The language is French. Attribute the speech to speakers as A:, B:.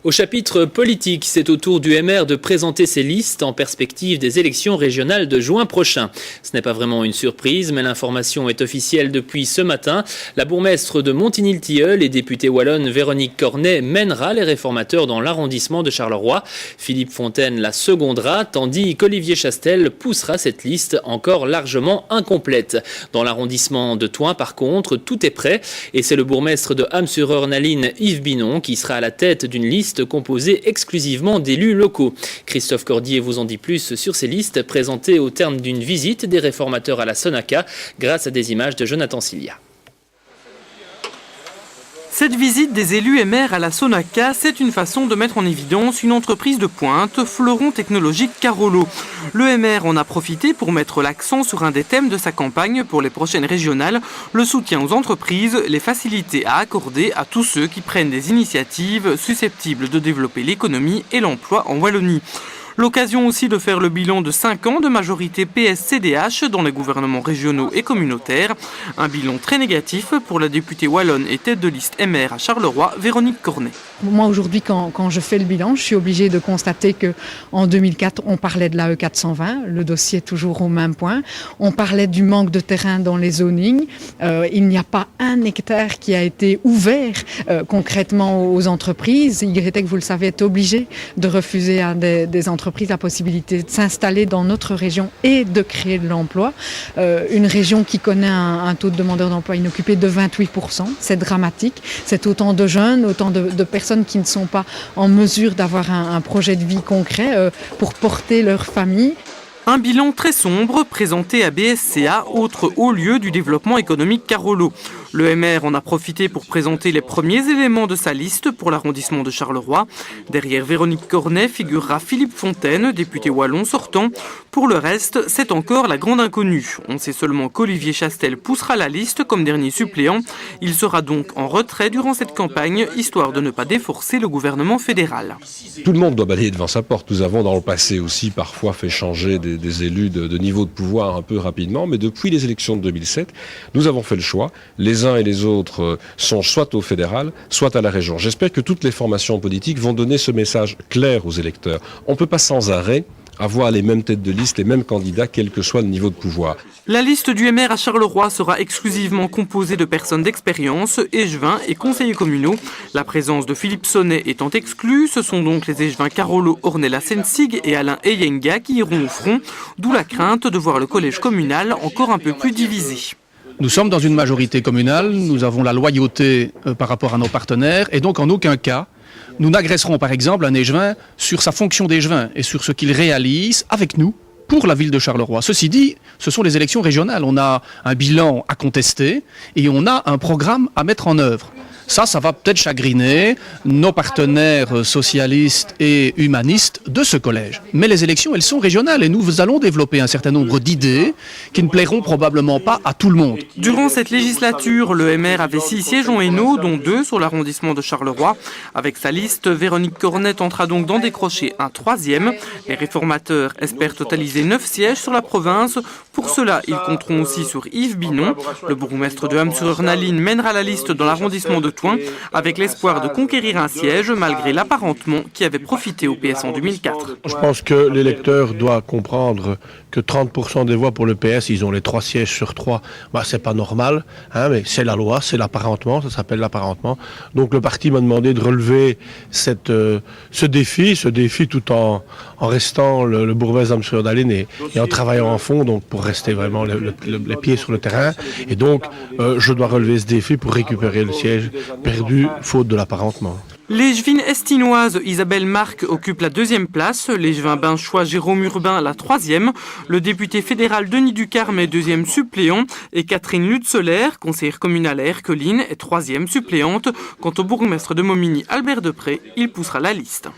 A: Au chapitre politique, c'est au tour du MR de présenter ses listes en perspective des élections régionales de juin prochain. Ce n'est pas vraiment une surprise, mais l'information est officielle depuis ce matin. La bourgmestre de Montigny-le-Tilleul et députée wallonne Véronique Cornet mènera les réformateurs dans l'arrondissement de Charleroi. Philippe Fontaine la secondera, tandis qu'Olivier Chastel poussera cette liste encore largement incomplète. Dans l'arrondissement de Thoin, par contre, tout est prêt et c'est le bourgmestre de Ham-sur-Ornaline, Yves Binon, qui sera à la tête d'une liste composée exclusivement d'élus locaux. Christophe Cordier vous en dit plus sur ces listes présentées au terme d'une visite des réformateurs à la Sonaca grâce à des images de Jonathan Sillia.
B: Cette visite des élus et maires à la Sonaca, c'est une façon de mettre en évidence une entreprise de pointe, Fleuron Technologique Carolo. Le MR en a profité pour mettre l'accent sur un des thèmes de sa campagne pour les prochaines régionales, le soutien aux entreprises, les facilités à accorder à tous ceux qui prennent des initiatives susceptibles de développer l'économie et l'emploi en Wallonie. L'occasion aussi de faire le bilan de 5 ans de majorité PS-CDH dans les gouvernements régionaux et communautaires. Un bilan très négatif pour la députée wallonne et tête de liste MR à Charleroi, Véronique Cornet.
C: Moi aujourd'hui, quand je fais le bilan, je suis obligée de constater qu'en 2004, on parlait de l'AE 420, le dossier est toujours au même point. On parlait du manque de terrain dans les zonings. Il n'y a pas un hectare qui a été ouvert concrètement aux entreprises. YTEC, vous le savez, est obligé de refuser à des entreprises la possibilité de s'installer dans notre région et de créer de l'emploi. Une région qui connaît un taux de demandeurs d'emploi inoccupés de 28%, c'est dramatique. C'est autant de jeunes, autant de personnes qui ne sont pas en mesure d'avoir un projet de vie concret pour porter leur famille.
B: Un bilan très sombre présenté à BSCA, autre haut lieu du développement économique Carolo. Le MR en a profité pour présenter les premiers éléments de sa liste pour l'arrondissement de Charleroi. Derrière Véronique Cornet figurera Philippe Fontaine, député wallon sortant. Pour le reste, c'est encore la grande inconnue. On sait seulement qu'Olivier Chastel poussera la liste comme dernier suppléant. Il sera donc en retrait durant cette campagne, histoire de ne pas déforcer le gouvernement fédéral.
D: Tout le monde doit balayer devant sa porte. Nous avons dans le passé aussi parfois fait changer des élus de niveau de pouvoir un peu rapidement, mais depuis les élections de 2007, nous avons fait le choix. Les uns et les autres sont soit au fédéral, soit à la région. J'espère que toutes les formations politiques vont donner ce message clair aux électeurs. On ne peut pas sans arrêt avoir les mêmes têtes de liste, les mêmes candidats, quel que soit le niveau de pouvoir.
B: La liste du MR à Charleroi sera exclusivement composée de personnes d'expérience, échevins et conseillers communaux. La présence de Philippe Sonnet étant exclue, ce sont donc les échevins Carolo Ornella Sensig et Alain Eyenga qui iront au front, d'où la crainte de voir le collège communal encore un peu plus divisé.
E: Nous sommes dans une majorité communale, nous avons la loyauté par rapport à nos partenaires et donc en aucun cas, nous n'agresserons par exemple un échevin sur sa fonction d'échevin et sur ce qu'il réalise avec nous pour la ville de Charleroi. Ceci dit, ce sont les élections régionales. On a un bilan à contester et on a un programme à mettre en œuvre. Ça va peut-être chagriner nos partenaires socialistes et humanistes de ce collège. Mais les élections, elles sont régionales et nous allons développer un certain nombre d'idées qui ne plairont probablement pas à tout le monde.
B: Durant cette législature, le MR avait 6 sièges en Hainaut, dont 2 sur l'arrondissement de Charleroi. Avec sa liste, Véronique Cornet tentera donc d'en décrocher un 3e. Les réformateurs espèrent totaliser 9 sièges sur la province. Pour cela, ils compteront aussi sur Yves Binon. Le bourgmestre de Ham-sur-Ornaline mènera la liste dans l'arrondissement de avec l'espoir de conquérir un siège malgré l'apparentement qui avait profité au PS en 2004.
F: Je pense que l'électeur doit comprendre que 30% des voix pour le PS, ils ont les 3 sièges sur 3. C'est pas normal, mais c'est la loi, c'est l'apparentement, ça s'appelle l'apparentement. Donc le parti m'a demandé de relever ce défi tout en restant le bourgmestre d'Ham-sur-Ornaline et en travaillant en fond, donc pour rester vraiment les pieds sur le terrain. Et donc je dois relever ce défi pour récupérer le siège perdu faute de l'apparentement.
B: L'échevine estinoise Isabelle Marc occupe la 2e place, l'échevin binchois Jérôme Urbain la 3e, le député fédéral Denis Ducarme est 2e suppléant et Catherine Lutzeler, conseillère communale à Erqueline, est 3e suppléante. Quant au bourgmestre de Momigny Albert Depré, il poussera la liste.